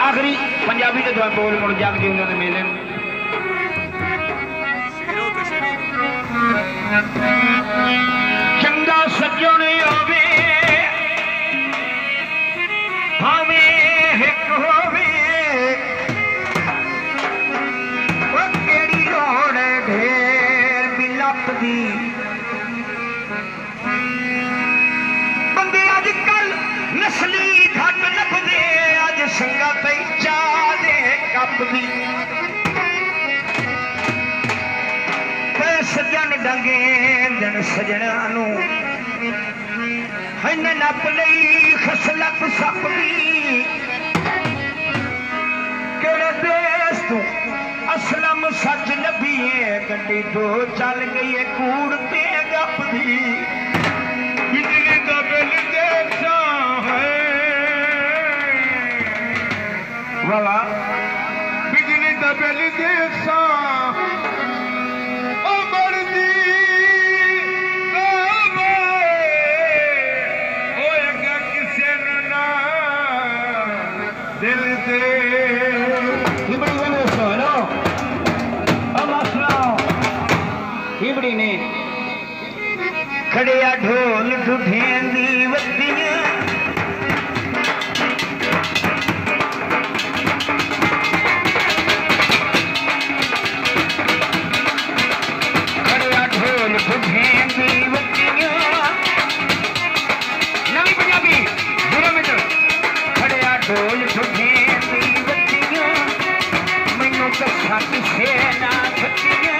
आखिरी पंजाबी के दुआ बोल मुड़ जग जी उन्होंने मेले चंगा सज्जन होवे भावें हिक होवे केड़ी लोड़ ढेर मिलप दी बंदे अजकल नस्ली घट लभदे अज संगत चाह दे कप दी सजन डंगे दिन सजना नप लई खसलत सप दी केड़े देश तू असलम सच लभीए गड्डी दो चल गई है कूड़ ते गप दी बिजली का बिल देखा है वाला बिजली का बिल देखा ने खड़िया ढोल ढूढ़ें दी वतियां खड़िया ढोल ढूढ़ें दी वतियां नवी पंजाबी बुरा मित्र खड़िया ढोल ढूढ़ें दी वतियां मैनू कसा किसे ना छतियां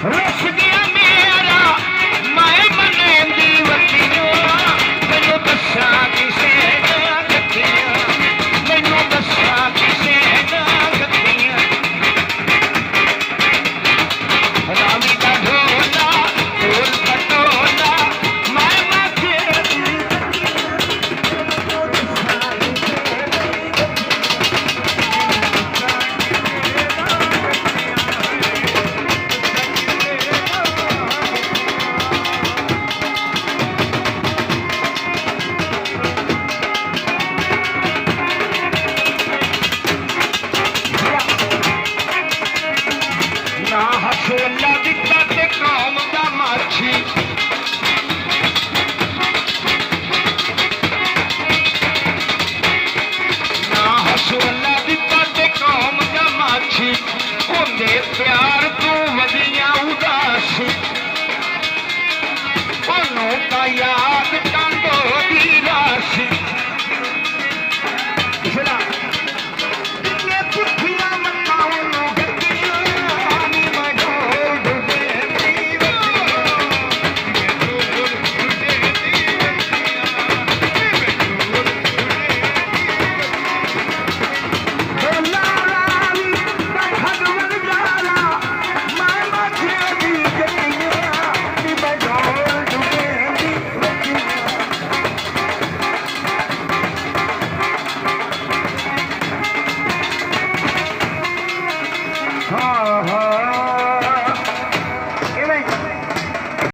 Russian